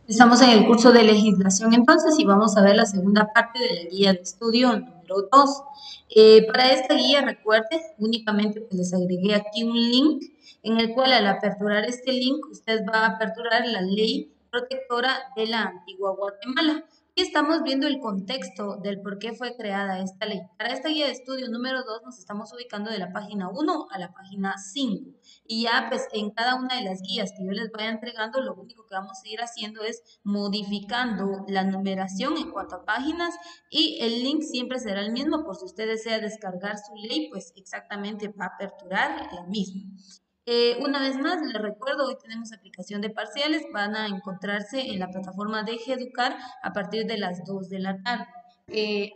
Estamos en el curso de legislación entonces y vamos a ver la segunda parte de la guía de estudio número 2. Para esta guía, recuerde, únicamente pues les agregué aquí un link en el cual al aperturar este link usted va a aperturar la ley protectora de la antigua Guatemala. Y estamos viendo el contexto del por qué fue creada esta ley. Para esta guía de estudio número 2 nos estamos ubicando de la página 1 a la página 5. Y ya pues en cada una de las guías que yo les vaya entregando, lo único que vamos a ir haciendo es modificando la numeración en cuanto a páginas y el link siempre será el mismo por si usted desea descargar su ley, pues exactamente va a aperturar la misma. Una vez más, les recuerdo, hoy tenemos aplicación de parciales, van a encontrarse en la plataforma Deje Educar a partir de las 2 de la tarde.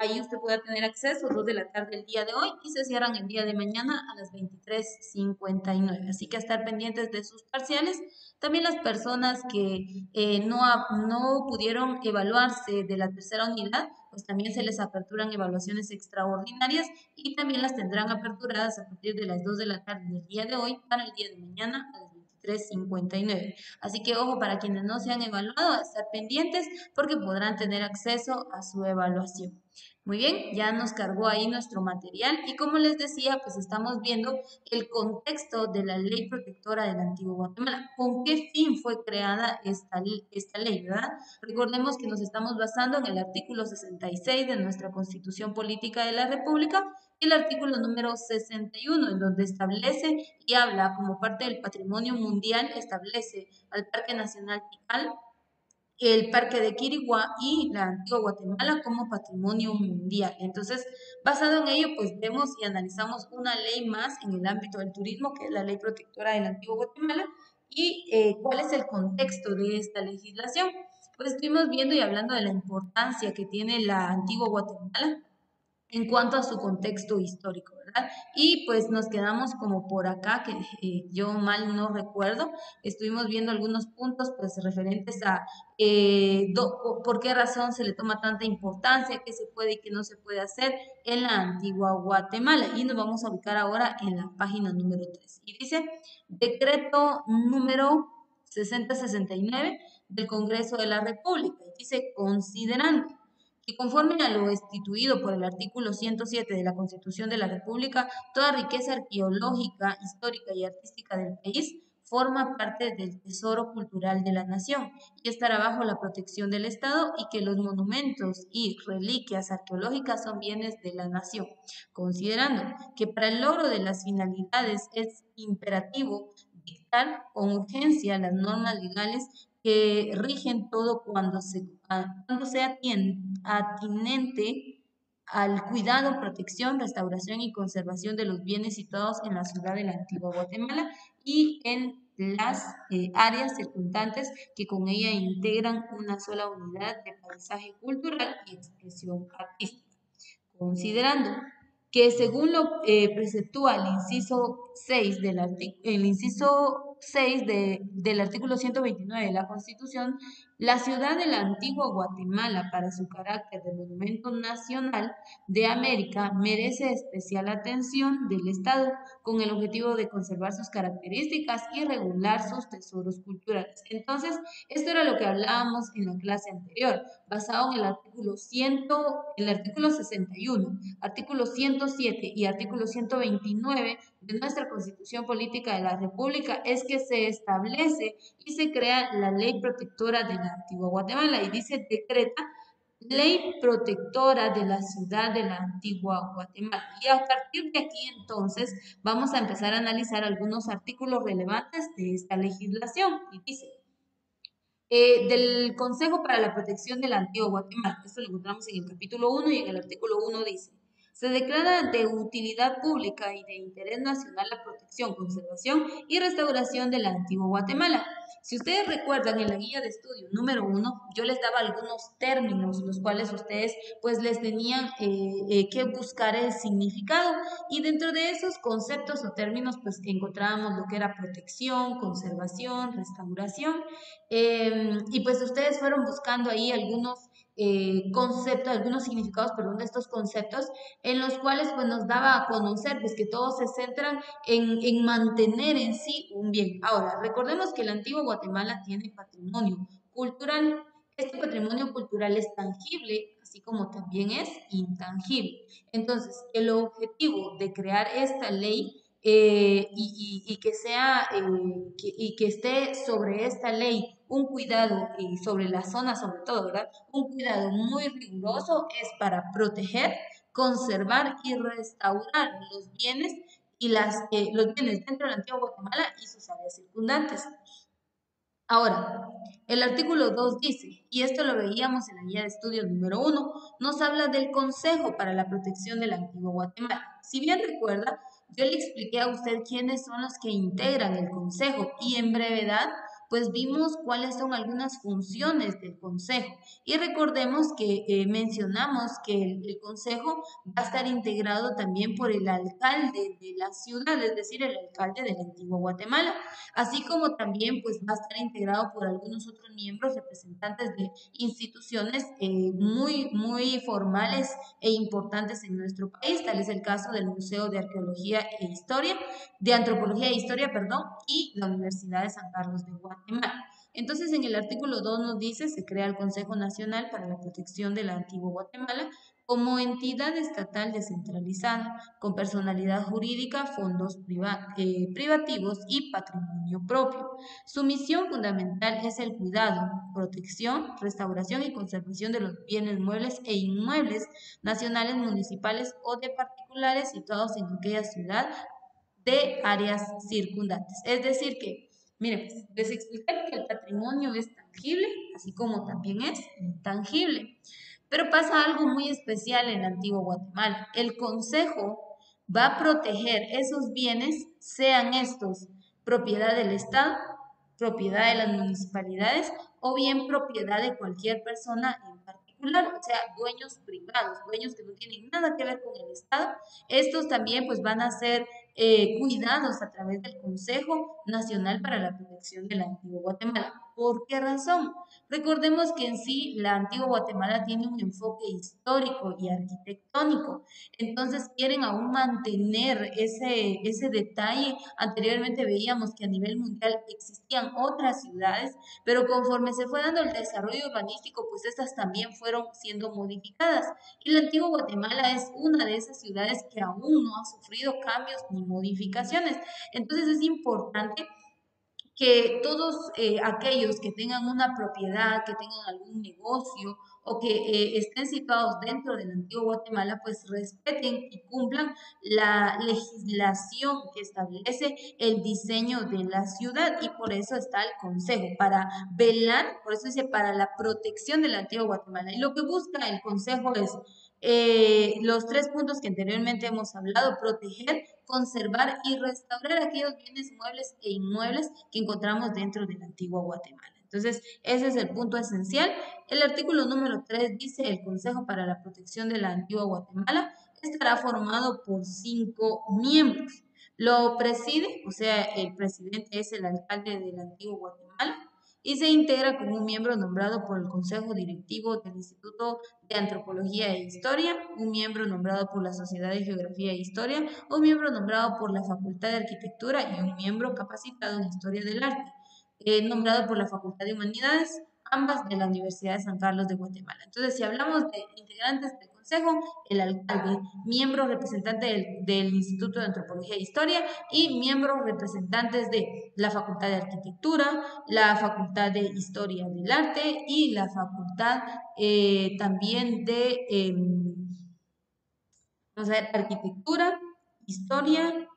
Ahí usted puede tener acceso 2 de la tarde el día de hoy y se cierran el día de mañana a las 23:59. Así que a estar pendientes de sus parciales. También las personas que no pudieron evaluarse de la tercera unidad, pues también se les aperturan evaluaciones extraordinarias y también las tendrán aperturadas a partir de las 2 de la tarde del día de hoy para el día de mañana a las 23:59. Así que ojo para quienes no se han evaluado, a estar pendientes porque podrán tener acceso a su evaluación. Muy bien, ya nos cargó ahí nuestro material y como les decía, pues estamos viendo el contexto de la ley protectora del antiguo Guatemala. ¿Con qué fin fue creada esta ley, verdad? Recordemos que nos estamos basando en el artículo 66 de nuestra Constitución Política de la República y el artículo número 61, en donde establece y habla como parte del patrimonio mundial, establece al Parque Nacional Tikal, el Parque de Quiriguá y la antigua Guatemala como patrimonio mundial. Entonces, basado en ello, pues vemos y analizamos una ley más en el ámbito del turismo, que es la ley protectora de la antigua Guatemala, y cuál es el contexto de esta legislación. Pues estuvimos viendo y hablando de la importancia que tiene la antigua Guatemala en cuanto a su contexto histórico, ¿verdad? Y pues nos quedamos como por acá, que yo mal no recuerdo, estuvimos viendo algunos puntos pues referentes a por qué razón se le toma tanta importancia, qué se puede y qué no se puede hacer en la antigua Guatemala. Y nos vamos a ubicar ahora en la página número 3. Y dice, decreto número 6069 del Congreso de la República. Y dice, considerando que conforme a lo instituido por el artículo 107 de la Constitución de la República, toda riqueza arqueológica, histórica y artística del país forma parte del tesoro cultural de la nación y estará bajo la protección del Estado y que los monumentos y reliquias arqueológicas son bienes de la nación, considerando que para el logro de las finalidades es imperativo dictar con urgencia las normas legales que rigen todo cuando sea atinente al cuidado, protección, restauración y conservación de los bienes situados en la ciudad de la antigua Guatemala y en las áreas circundantes que con ella integran una sola unidad de paisaje cultural y expresión artística, considerando que según lo preceptúa el inciso 6 del artículo 129 de la Constitución, la ciudad de la antigua Guatemala, para su carácter de monumento nacional de América, merece especial atención del Estado con el objetivo de conservar sus características y regular sus tesoros culturales. Entonces, esto era lo que hablábamos en la clase anterior, basado en el artículo 61, artículo 107 y artículo 129 de nuestra Constitución Política de la República, es que se establece y se crea la ley protectora de la antigua Guatemala y dice decreta ley protectora de la ciudad de la antigua Guatemala. Y a partir de aquí entonces vamos a empezar a analizar algunos artículos relevantes de esta legislación y dice del Consejo para la Protección de la Antigua Guatemala. Esto lo encontramos en el capítulo 1 y en el artículo 1 dice, se declara de utilidad pública y de interés nacional la protección, conservación y restauración de la antigua Guatemala. Si ustedes recuerdan en la guía de estudio número 1, yo les daba algunos términos, los cuales ustedes pues les tenían que buscar el significado y dentro de esos conceptos o términos pues encontrábamos lo que era protección, conservación, restauración y pues ustedes fueron buscando ahí algunos conceptos, algunos significados, perdón, de estos conceptos, en los cuales pues nos daba a conocer pues que todos se centran en mantener en sí un bien. Ahora, recordemos que el antiguo Guatemala tiene patrimonio cultural. Este patrimonio cultural es tangible, así como también es intangible. Entonces, el objetivo de crear esta ley y que sea y que esté sobre esta ley un cuidado y sobre la zona sobre todo, ¿verdad? Un cuidado muy riguroso es para proteger, conservar y restaurar los bienes y los bienes dentro de la antigua Guatemala y sus áreas circundantes. Ahora, el artículo 2 dice, y esto lo veíamos en la guía de estudio número 1, nos habla del Consejo para la Protección de la Antigua Guatemala. Si bien recuerda, yo le expliqué a usted quiénes son los que integran el Consejo y en brevedad, pues vimos cuáles son algunas funciones del Consejo. Y recordemos que mencionamos que el Consejo va a estar integrado también por el alcalde de la ciudad, es decir, el alcalde de la Antigua Guatemala, así como también pues va a estar integrado por algunos otros miembros representantes de instituciones muy formales e importantes en nuestro país. Tal es el caso del Museo de Arqueología e Historia, de Antropología e Historia, perdón, y la Universidad de San Carlos de Guatemala. Entonces, en el artículo 2 nos dice, se crea el Consejo Nacional para la Protección de la Antigua Guatemala como entidad estatal descentralizada, con personalidad jurídica, fondos privativos y patrimonio propio. Su misión fundamental es el cuidado, protección, restauración y conservación de los bienes muebles e inmuebles nacionales, municipales o de particulares situados en aquella ciudad de áreas circundantes. Es decir que, miren, pues, les expliqué que el patrimonio es tangible, así como también es intangible. Pero pasa algo muy especial en Antiguo Guatemala. El Consejo va a proteger esos bienes, sean estos propiedad del Estado, propiedad de las municipalidades o bien propiedad de cualquier persona en particular, o sea, dueños privados, dueños que no tienen nada que ver con el Estado. Estos también pues van a ser cuidados a través del Consejo Nacional para la Protección de la Antigua Guatemala. ¿Por qué razón? Recordemos que en sí la antigua Guatemala tiene un enfoque histórico y arquitectónico, entonces quieren aún mantener ese detalle. Anteriormente veíamos que a nivel mundial existían otras ciudades, pero conforme se fue dando el desarrollo urbanístico, pues estas también fueron siendo modificadas. Y la antigua Guatemala es una de esas ciudades que aún no ha sufrido cambios ni modificaciones. Entonces es importante que todos aquellos que tengan una propiedad, que tengan algún negocio o que estén situados dentro del antiguo Guatemala, pues respeten y cumplan la legislación que establece el diseño de la ciudad y por eso está el Consejo, para velar, por eso dice, para la protección del antiguo Guatemala. Y lo que busca el Consejo es los tres puntos que anteriormente hemos hablado: proteger, conservar y restaurar aquellos bienes muebles e inmuebles que encontramos dentro de la antigua Guatemala. Entonces, ese es el punto esencial. El artículo número 3 dice: el Consejo para la Protección de la Antigua Guatemala estará formado por 5 miembros. Lo preside, o sea, el presidente es el alcalde de la Antigua Guatemala y se integra como un miembro nombrado por el Consejo Directivo del Instituto de Antropología e Historia, un miembro nombrado por la Sociedad de Geografía e Historia, un miembro nombrado por la Facultad de Arquitectura y un miembro capacitado en Historia del Arte, nombrado por la Facultad de Humanidades, ambas de la Universidad de San Carlos de Guatemala. Entonces, si hablamos de integrantes del Consejo, el alcalde, miembro representante del Instituto de Antropología e Historia y miembros representantes de la Facultad de Arquitectura, la Facultad de Historia del Arte y la Facultad también de vamos a ver, Arquitectura, Historia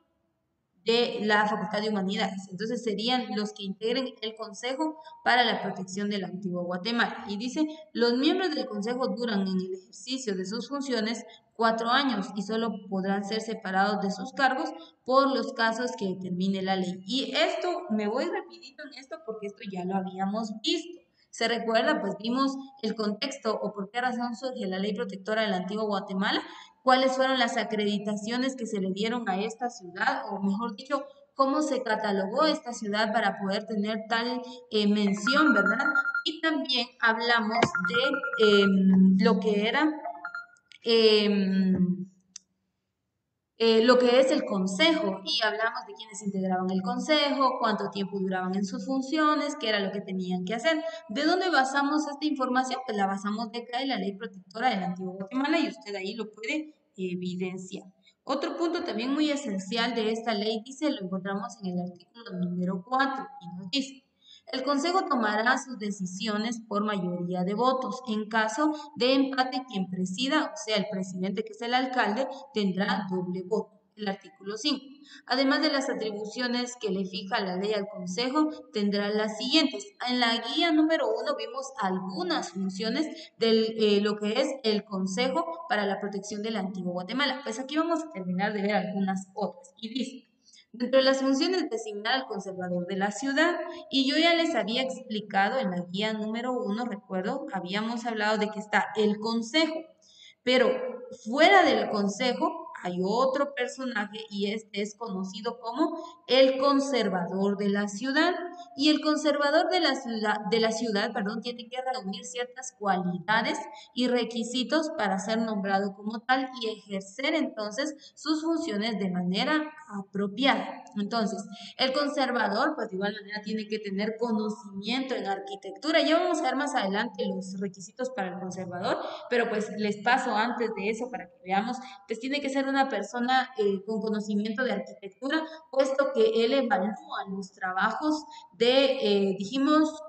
de la Facultad de Humanidades. Entonces serían los que integren el Consejo para la Protección de la Antigua Guatemala. Y dice, los miembros del Consejo duran en el ejercicio de sus funciones 4 años y solo podrán ser separados de sus cargos por los casos que determine la ley. Y esto, me voy rapidito en esto porque esto ya lo habíamos visto. ¿Se recuerda? Pues vimos el contexto o por qué razón surge la ley protectora de la antigua Guatemala, cuáles fueron las acreditaciones que se le dieron a esta ciudad, o mejor dicho, cómo se catalogó esta ciudad para poder tener tal mención, ¿verdad? Y también hablamos de lo que era em, lo que es el consejo y hablamos de quiénes integraban el consejo, cuánto tiempo duraban en sus funciones, qué era lo que tenían que hacer. ¿De dónde basamos esta información? Pues la basamos de acá en la ley protectora del Antiguo Guatemala y usted ahí lo puede evidenciar. Otro punto también muy esencial de esta ley dice, lo encontramos en el artículo número 4 y nos dice, el Consejo tomará sus decisiones por mayoría de votos. En caso de empate, quien presida, o sea, el presidente que es el alcalde, tendrá doble voto. El artículo 5. Además de las atribuciones que le fija la ley al Consejo, tendrá las siguientes. En la guía número 1 vimos algunas funciones de lo que es el Consejo para la Protección del Antiguo Guatemala. Pues aquí vamos a terminar de ver algunas otras. Y dice, dentro de las funciones, designar al conservador de la ciudad. Y yo ya les había explicado en la guía número 1, recuerdo, habíamos hablado de que está el consejo, pero fuera del consejo hay otro personaje y este es conocido como el conservador de la ciudad. Y el conservador de la ciudad, perdón, tiene que reunir ciertas cualidades y requisitos para ser nombrado como tal y ejercer entonces sus funciones de manera apropiada. Entonces, el conservador, pues de igual manera tiene que tener conocimiento en arquitectura. Ya vamos a ver más adelante los requisitos para el conservador, pero pues les paso antes de eso para que veamos, pues tiene que ser una persona con conocimiento de arquitectura, puesto que él evalúa los trabajos dijimos,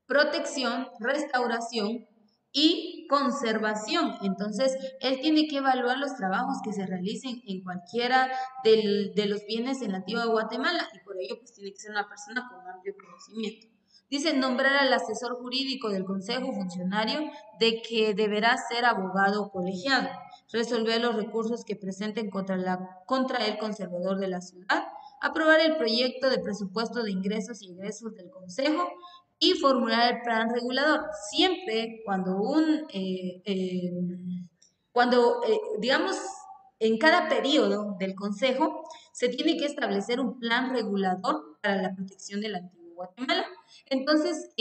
protección, restauración y conservación. Entonces, él tiene que evaluar los trabajos que se realicen en cualquiera de los bienes en la antigua Guatemala y por ello pues tiene que ser una persona con amplio conocimiento. Dice nombrar al asesor jurídico del consejo funcionario de que deberá ser abogado colegiado, resolver los recursos que presenten contra el conservador de la ciudad, aprobar el proyecto de presupuesto de ingresos y egresos del consejo, y formular el plan regulador. Siempre digamos, en cada periodo del Consejo se tiene que establecer un plan regulador para la protección del antiguo Guatemala. Entonces,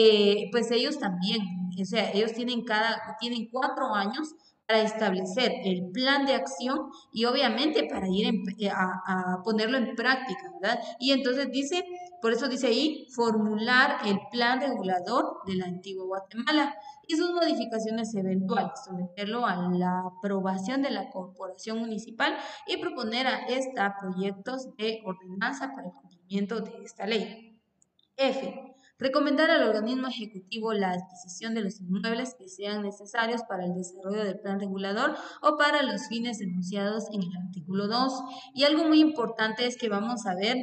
pues ellos también, o sea, ellos tienen 4 años para establecer el plan de acción y obviamente para ir a ponerlo en práctica, ¿verdad? Y entonces dice, por eso dice ahí, formular el plan regulador de la antigua Guatemala y sus modificaciones eventuales, someterlo a la aprobación de la corporación municipal y proponer a esta proyectos de ordenanza para el cumplimiento de esta ley. F. Recomendar al organismo ejecutivo la adquisición de los inmuebles que sean necesarios para el desarrollo del plan regulador o para los fines enunciados en el artículo 2. Y algo muy importante es que vamos a ver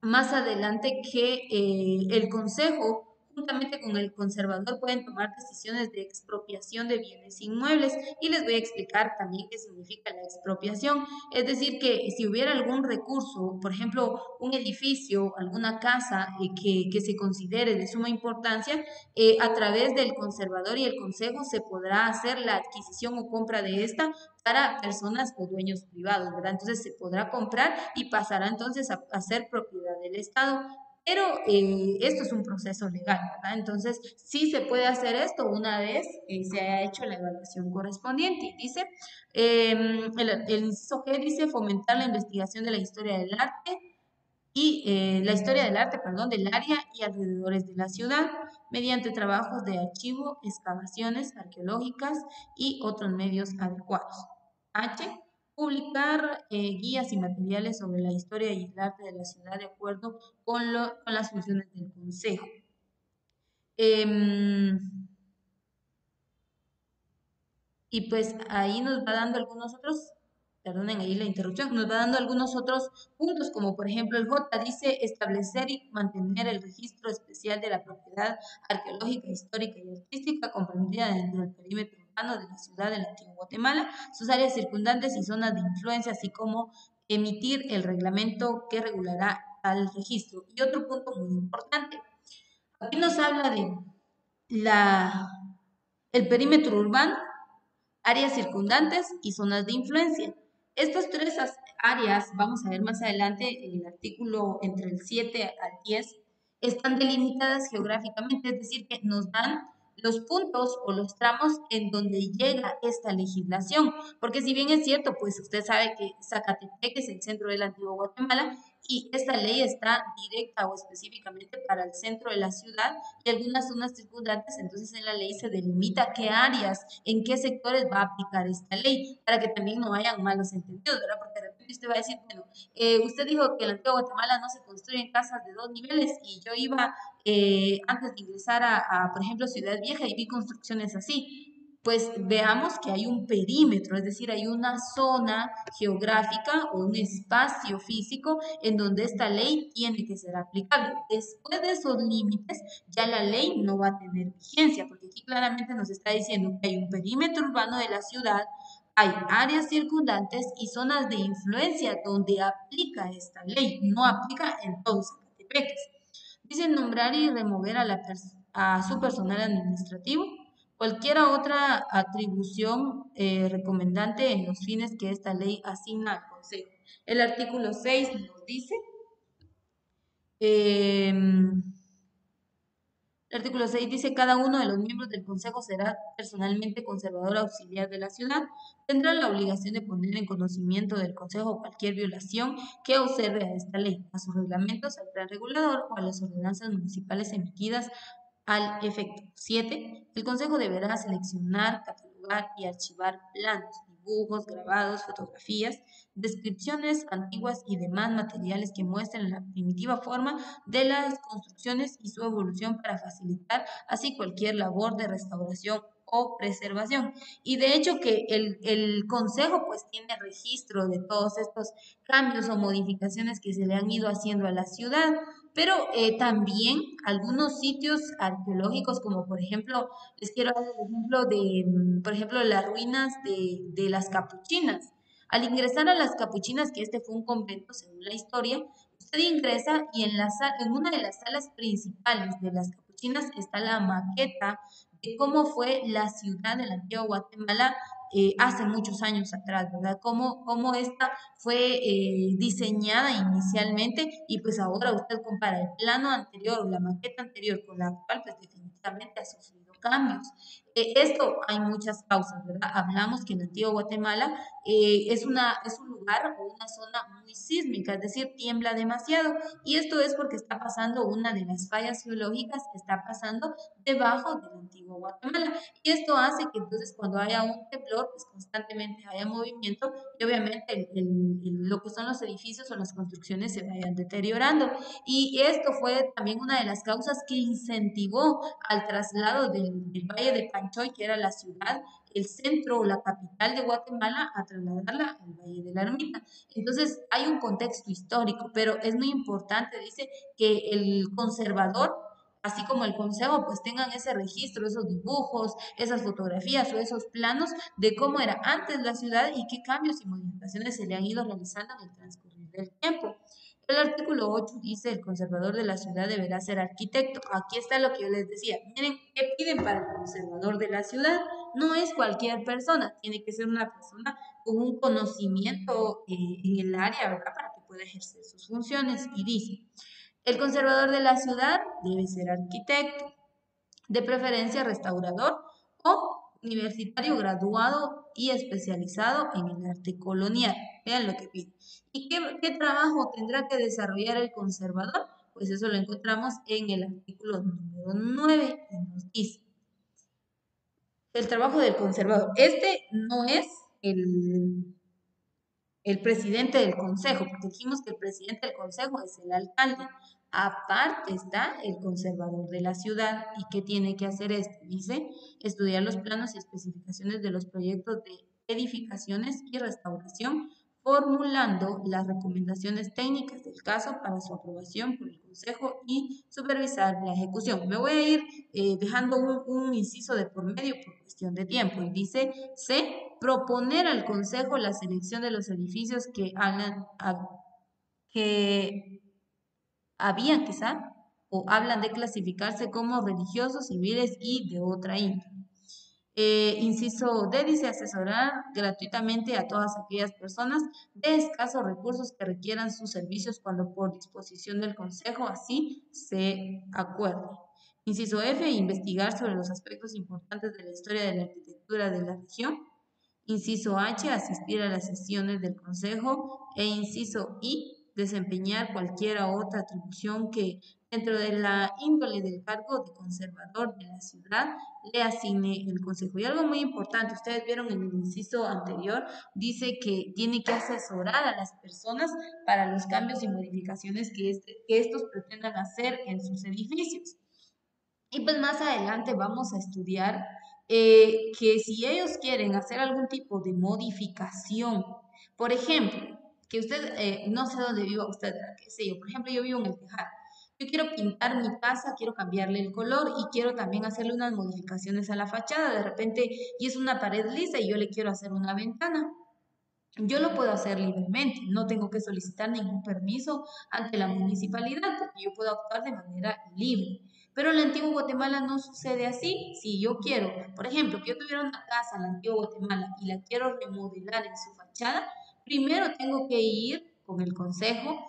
más adelante que el Consejo, juntamente con el conservador, pueden tomar decisiones de expropiación de bienes inmuebles y les voy a explicar también qué significa la expropiación. Es decir, que si hubiera algún recurso, por ejemplo, un edificio, alguna casa que se considere de suma importancia, a través del conservador y el consejo se podrá hacer la adquisición o compra de esta para personas o dueños privados, ¿verdad? Entonces se podrá comprar y pasará entonces a ser propiedad del Estado. Pero esto es un proceso legal, ¿verdad? Entonces sí se puede hacer esto una vez se haya hecho la evaluación correspondiente. Y dice, el inciso G dice fomentar la investigación de la historia del arte y la historia del arte, perdón, del área y alrededores de la ciudad, mediante trabajos de archivo, excavaciones arqueológicas y otros medios adecuados. H. Publicar guías y materiales sobre la historia y el arte de la ciudad de acuerdo con las funciones del Consejo. Em, y pues ahí nos va dando algunos otros, perdonen ahí la interrupción, nos va dando algunos otros puntos, como por ejemplo el J dice establecer y mantener el registro especial de la propiedad arqueológica, histórica y artística comprendida dentro del perímetro urbano de la ciudad del Antiguo Guatemala, sus áreas circundantes y zonas de influencia, así como emitir el reglamento que regulará al registro. Y otro punto muy importante, aquí nos habla de la, el perímetro urbano, áreas circundantes y zonas de influencia. Estos tres áreas, vamos a ver más adelante en el artículo entre el 7 al 10, están delimitadas geográficamente, es decir, que nos dan los puntos o los tramos en donde llega esta legislación, porque si bien es cierto, pues usted sabe que Zacatepec es el centro del antiguo Guatemala y esta ley está directa o específicamente para el centro de la ciudad y algunas zonas circundantes, entonces en la ley se delimita qué áreas, en qué sectores va a aplicar esta ley, para que también no hayan malos entendidos, ¿verdad? Porque de repente usted va a decir, bueno, usted dijo que en el antiguo Guatemala no se construyen casas de 2 niveles y yo iba antes de ingresar por ejemplo, Ciudad Vieja y vi construcciones así. Pues veamos que hay un perímetro, es decir, hay una zona geográfica o un espacio físico en donde esta ley tiene que ser aplicable. Después de esos límites, ya la ley no va a tener vigencia, porque aquí claramente nos está diciendo que hay un perímetro urbano de la ciudad, hay áreas circundantes y zonas de influencia donde aplica esta ley, no aplica en todos Zacatepec. Dice nombrar y remover a su personal administrativo, cualquier otra atribución recomendante en los fines que esta ley asigna al Consejo. El artículo 6 nos dice, el artículo 6 dice, cada uno de los miembros del Consejo será personalmente conservador auxiliar de la ciudad. Tendrá la obligación de poner en conocimiento del Consejo cualquier violación que observe a esta ley, a sus reglamentos, al plan regulador o a las ordenanzas municipales emitidas al efecto. 7. El Consejo deberá seleccionar, catalogar y archivar planos, dibujos, grabados, fotografías, descripciones antiguas y demás materiales que muestren la primitiva forma de las construcciones y su evolución para facilitar así cualquier labor de restauración o preservación. Y de hecho que el Consejo pues tiene registro de todos estos cambios o modificaciones que se le han ido haciendo a la ciudad, pero también algunos sitios arqueológicos, como por ejemplo, les quiero dar el ejemplo de, por ejemplo, las ruinas de las capuchinas. Al ingresar a las capuchinas, que este fue un convento según la historia, usted ingresa y en una de las salas principales de las capuchinas está la maqueta de cómo fue la ciudad de la antigua Guatemala hace muchos años atrás, ¿verdad? Cómo esta fue diseñada inicialmente y pues ahora usted compara el plano anterior o la maqueta anterior con la actual, pues definitivamente ha sufrido cambios. Esto hay muchas causas, ¿verdad? Hablamos que en Antiguo Guatemala es un lugar o una zona muy sísmica, es decir, tiembla demasiado y esto es porque está pasando una de las fallas geológicas que está pasando debajo del Antiguo Guatemala y esto hace que entonces cuando haya un temblor, pues constantemente haya movimiento y obviamente lo que son los edificios o las construcciones se vayan deteriorando. Y esto fue también una de las causas que incentivó al traslado del Valle de Panchoy, que era la ciudad, el centro o la capital de Guatemala, a trasladarla al Valle de la Ermita. Entonces, hay un contexto histórico, pero es muy importante, dice, que el conservador así como el consejo, pues tengan ese registro, esos dibujos, esas fotografías o esos planos de cómo era antes la ciudad y qué cambios y modificaciones se le han ido realizando en el transcurrir del tiempo. El artículo 8 dice, el conservador de la ciudad deberá ser arquitecto. Aquí está lo que yo les decía. Miren, ¿qué piden para el conservador de la ciudad? No es cualquier persona, tiene que ser una persona con un conocimiento en el área, ¿verdad? Para que pueda ejercer sus funciones. Y dice, el conservador de la ciudad debe ser arquitecto, de preferencia restaurador o universitario graduado y especializado en el arte colonial. Vean lo que pide. ¿Y qué trabajo tendrá que desarrollar el conservador? Pues eso lo encontramos en el artículo número 9 que nos dice el trabajo del conservador. Este no es el presidente del consejo, porque dijimos que el presidente del consejo es el alcalde. Aparte está el conservador de la ciudad. ¿Y qué tiene que hacer este? Dice, estudiar los planos y especificaciones de los proyectos de edificaciones y restauración, formulando las recomendaciones técnicas del caso para su aprobación por el consejo y supervisar la ejecución. Me voy a ir dejando un inciso de por medio por cuestión de tiempo. Y dice, C, proponer al consejo la selección de los edificios que habían quizá o hablan de clasificarse como religiosos, civiles y de otra índole. Inciso D dice asesorar gratuitamente a todas aquellas personas de escasos recursos que requieran sus servicios cuando por disposición del Consejo así se acuerde. Inciso F, investigar sobre los aspectos importantes de la historia de la arquitectura de la región. Inciso H, asistir a las sesiones del Consejo. E inciso I, desempeñar cualquier otra atribución que dentro de la índole del cargo de conservador de la ciudad le asigne el Consejo. Y algo muy importante, ustedes vieron en el inciso anterior, dice que tiene que asesorar a las personas para los cambios y modificaciones que estos pretendan hacer en sus edificios. Y pues más adelante vamos a estudiar que si ellos quieren hacer algún tipo de modificación, por ejemplo, que usted, no sé dónde viva usted, qué sé yo, por ejemplo, yo vivo en el Tejado. Yo quiero pintar mi casa, quiero cambiarle el color y quiero también hacerle unas modificaciones a la fachada. De repente, y es una pared lisa y yo le quiero hacer una ventana. Yo lo puedo hacer libremente, no tengo que solicitar ningún permiso ante la municipalidad, porque yo puedo actuar de manera libre. Pero en la antigua Guatemala no sucede así. Si yo quiero, por ejemplo, que yo tuviera una casa en la antigua Guatemala y la quiero remodelar en su fachada, primero tengo que ir con el consejo,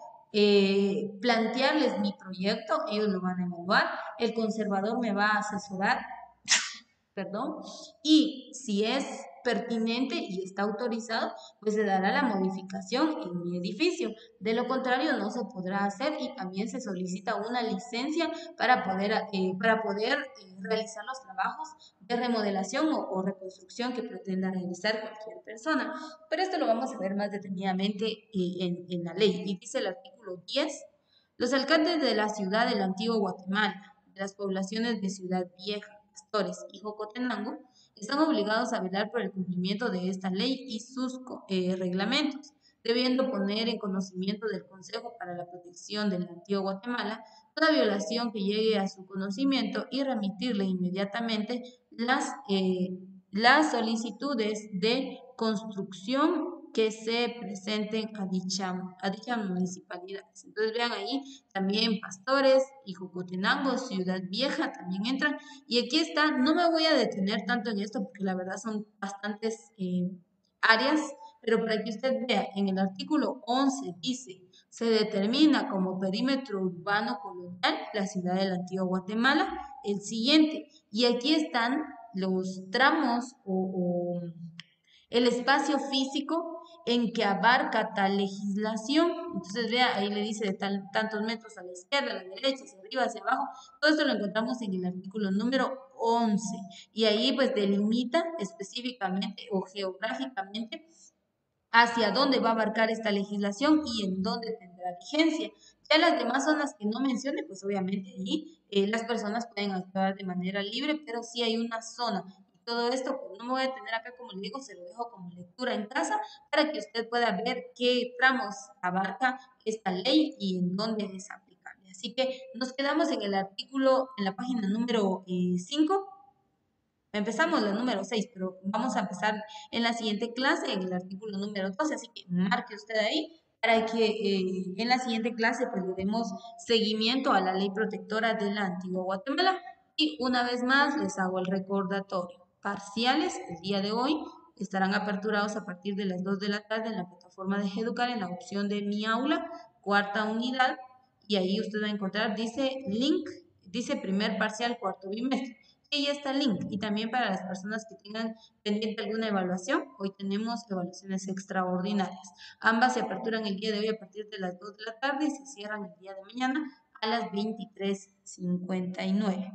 plantearles mi proyecto, ellos lo van a evaluar, el conservador me va a asesorar, perdón, y si es pertinente y está autorizado, pues se dará la modificación en mi edificio. De lo contrario, no se podrá hacer y también se solicita una licencia para poder realizar los trabajos de remodelación o reconstrucción que pretenda realizar cualquier persona. Pero esto lo vamos a ver más detenidamente en la ley. Y dice el artículo 10, los alcaldes de la ciudad del antiguo Guatemala, de las poblaciones de Ciudad Vieja, Pastores y Jocotenango, están obligados a velar por el cumplimiento de esta ley y sus reglamentos, debiendo poner en conocimiento del Consejo para la Protección del Antiguo Guatemala toda violación que llegue a su conocimiento y remitirle inmediatamente las solicitudes de construcción que se presenten a dicha municipalidad. Entonces vean ahí también Pastores y Jocotenango, Ciudad Vieja también entran. Y aquí está, no me voy a detener tanto en esto porque la verdad son bastantes áreas, pero para que usted vea, en el artículo 11 dice, se determina como perímetro urbano colonial la ciudad de la antigua Guatemala, el siguiente. Y aquí están los tramos o el espacio físico en que abarca tal legislación. Entonces, vea, ahí le dice de tantos metros a la izquierda, a la derecha, hacia arriba, hacia abajo. Todo esto lo encontramos en el artículo número 11. Y ahí pues delimita específicamente o geográficamente hacia dónde va a abarcar esta legislación y en dónde tendrá vigencia. Ya las demás zonas que no mencione, pues obviamente ahí las personas pueden actuar de manera libre, pero sí hay una zona. Y todo esto, pues no me voy a tener acá como le digo, se lo dejo como lectura en casa para que usted pueda ver qué tramos abarca esta ley y en dónde es aplicable. Así que nos quedamos en el artículo, en la página número 5. Empezamos la número 6, pero vamos a empezar en la siguiente clase, en el artículo número 12, así que marque usted ahí para que en la siguiente clase pues le demos seguimiento a la ley protectora de la antigua Guatemala. Y una vez más les hago el recordatorio. Parciales el día de hoy estarán aperturados a partir de las 2 de la tarde en la plataforma de Educar en la opción de Mi Aula, cuarta unidad, y ahí usted va a encontrar, dice link, dice primer parcial, cuarto bimestre. Y está el link. Y también para las personas que tengan pendiente alguna evaluación, hoy tenemos evaluaciones extraordinarias. Ambas se aperturan el día de hoy a partir de las 2 de la tarde y se cierran el día de mañana a las 23:59.